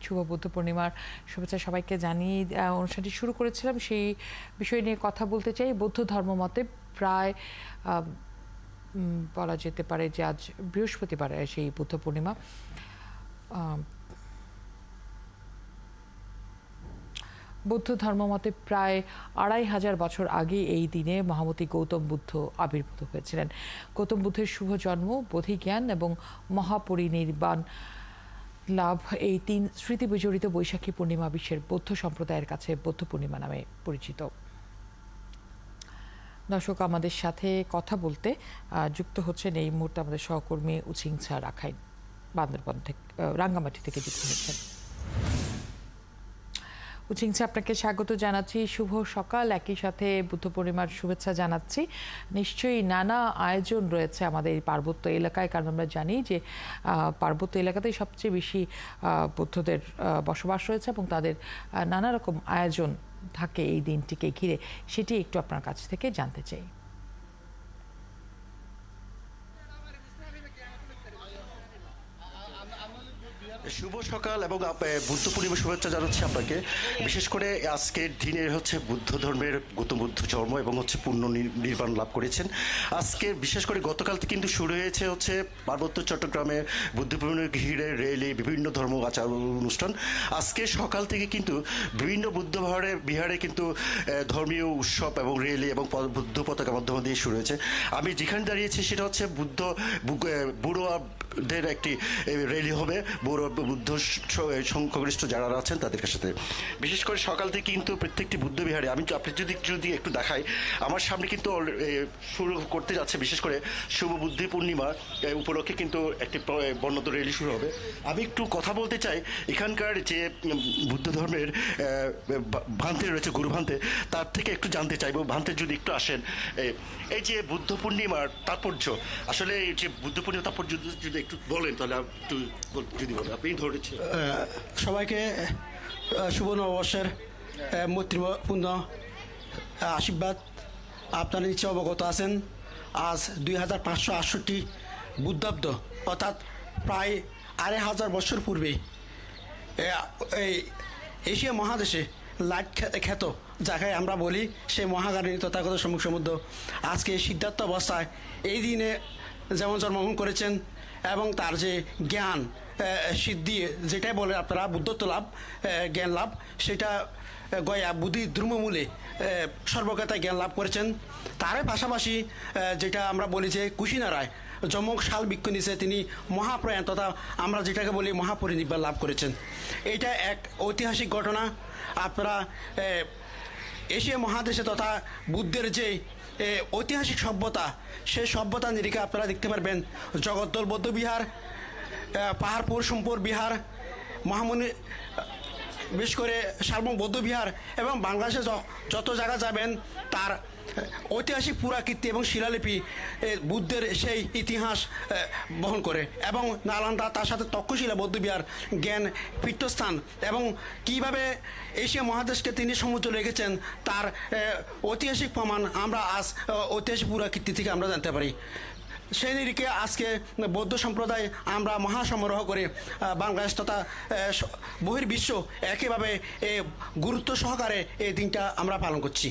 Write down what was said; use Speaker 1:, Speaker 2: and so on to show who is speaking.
Speaker 1: শুভ বুদ্ধ পূর্ণিমার শুভেচ্ছা সবাইকে জানিয়ে অনুষ্ঠানটি শুরু করেছিলাম। সেই বিষয় নিয়ে কথা বলতে চাই। বৌদ্ধ ধর্মমতে প্রায় বলা যেতে পারে যে আজ বৃহস্পতিবার সেই বুদ্ধ পূর্ণিমা। বৌদ্ধ ধর্মমতে প্রায় ২৫০০ বছর আগে এই দিনে মহামতি গৌতম বুদ্ধ আবির্ভূত হয়েছিলেন। গৌতম বুদ্ধের শুভ জন্ম, বোধিজ্ঞান এবং মহাপরিনির্বাণ লাভ, এই তিন স্মৃতি বিজড়িত বৈশাখী পূর্ণিমা বিশ্বের বৌদ্ধ সম্প্রদায়ের কাছে বৌদ্ধ পূর্ণিমা নামে পরিচিত। দর্শক, আমাদের সাথে কথা বলতে যুক্ত হচ্ছেন এই মুহূর্তে আমাদের সহকর্মী উচিংছা রাখাইন, বান্দরবান থেকে, রাঙ্গামাটি থেকে যুক্ত হচ্ছেন। উচিংছা, আপনাকে স্বাগত জানাচ্ছি। শুভ সকাল, একই সাথে বুদ্ধ পূর্ণিমার শুভেচ্ছা জানাচ্ছি। নিশ্চয়ই নানা আয়োজন রয়েছে আমাদের এই পার্বত্য এলাকায়, কারণ আমরা জানি যে পার্বত্য এলাকাতেই সবচেয়ে বেশি বৌদ্ধদের বসবাস রয়েছে এবং তাদের নানা রকম আয়োজন থাকে এই দিনটিকে ঘিরে। সেটি একটু আপনার কাছ থেকে জানতে চাই।
Speaker 2: শুভ সকাল এবং বুদ্ধ পূর্ণিমা শুভেচ্ছা জানাচ্ছি আপনাকে। বিশেষ করে আজকের দিনে হচ্ছে বুদ্ধ ধর্মের গৌতম বুদ্ধ জন্ম এবং হচ্ছে পূর্ণ নির্বাণ লাভ করেছেন। আজকে বিশেষ করে গতকাল থেকে কিন্তু শুরু হয়েছে হচ্ছে পার্বত্য চট্টগ্রামে বুদ্ধ পূর্ণিমা ঘিরে র্যালি, বিভিন্ন ধর্ম আচার অনুষ্ঠান। আজকে সকাল থেকে কিন্তু বিভিন্ন বুদ্ধ বিহারে কিন্তু ধর্মীয় উৎসব এবং র্যালি এবং বুদ্ধ পতাকা মাধ্যম দিয়ে শুরু হয়েছে। আমি যেখানে দাঁড়িয়েছি সেটা হচ্ছে বুড়োদের একটি র্যালি হবে, বুদ্ধ সংখ্যাগরিষ্ঠ যারা আছেন তাদের সাথে। বিশেষ করে সকাল থেকে কিন্তু প্রত্যেকটি বুদ্ধ বিহারে আপনি যদি একটু দেখাই, আমার সামনে কিন্তু শুরু করতে যাচ্ছে। বিশেষ করে শুভ বুদ্ধ পূর্ণিমা উপলক্ষে কিন্তু একটি বর্ণাঢ্য র্যালি শুরু হবে। আমি একটু কথা বলতে চাই এখানকার যে বুদ্ধ ধর্মের ভান্তে রয়েছে, গুরু ভান্তে, তার থেকে একটু জানতে চাইবো। ভান্তে যদি একটু আসেন, এই যে বুদ্ধ পূর্ণিমার তাৎপর্য, আসলে এই যে বুদ্ধ পূর্ণিমার তাৎপর্য যদি একটু বলেন তাহলে একটু যদি বলেন। আপনি ধরেছেন
Speaker 3: সবাইকে শুভ নববর্ষের মৈত্রীপূর্ণ আশীর্বাদ। আপনারা নিশ্চয় অবগত আছেন, আজ 2568 বুদ্ধাব্দ, অর্থাৎ প্রায় 2500 বছর পূর্বে এই এশিয়া মহাদেশে লাইট খ্যাত যাকে আমরা বলি সে মহাজ্ঞানী তথাগত সম্মুখ সমুদ্র আজকে সিদ্ধার্থ অবস্থায় এই দিনে যেমন জন্মগ্রহণ করেছেন এবং তার যে জ্ঞান সিদ্ধি, যেটাই বলে আপনারা বুদ্ধত্ব লাভ, জ্ঞান লাভ, সেটা গয়া বুদ্ধি ধ্রুমমূলে সর্বজ্ঞতায় জ্ঞান লাভ করেছেন। তার পাশাপাশি যেটা আমরা বলি যে কুশিনারায় যমক শাল বৃক্ষ নিচে তিনি মহাপ্রয়াণ তথা আমরা যেটাকে বলি মহাপরিনির্বাণ লাভ করেছেন। এটা এক ঐতিহাসিক ঘটনা। আপনারা এশিয়া মহাদেশে তথা বুদ্ধের যে ঐতিহাসিক সভ্যতা, সেই সভ্যতা নিরিখে আপনারা দেখতে পারবেন জগদ্দল বৌদ্ধবিহার, পাহাড়পুর সোমপুর বিহার, মহামনি, বিশেষ করে শালবন বৌদ্ধবিহার এবং বাংলাদেশে যত জায়গা যাবেন তার ঐতিহাসিক পুরাকীর্তি এবং শিলালিপি বুদ্ধের সেই ইতিহাস বহন করে। এবং নালন্দা, তার সাথে তক্ষশিলা বৌদ্ধবিহার, জ্ঞান পীঠস্থান এবং কীভাবে এশিয়া মহাদেশকে তিনি সমুদ্র রেখেছেন তার ঐতিহাসিক প্রমাণ আমরা আজ ঐতিহাসিক পুরাকীর্তি থেকে আমরা জানতে পারি। সেই নিরিখে আজকে বৌদ্ধ সম্প্রদায় আমরা মহাসমারোহ করে বাংলাদেশ তথা বহির্বিশ্ব একইভাবে গুরুত্ব সহকারে এই দিনটা আমরা পালন করছি।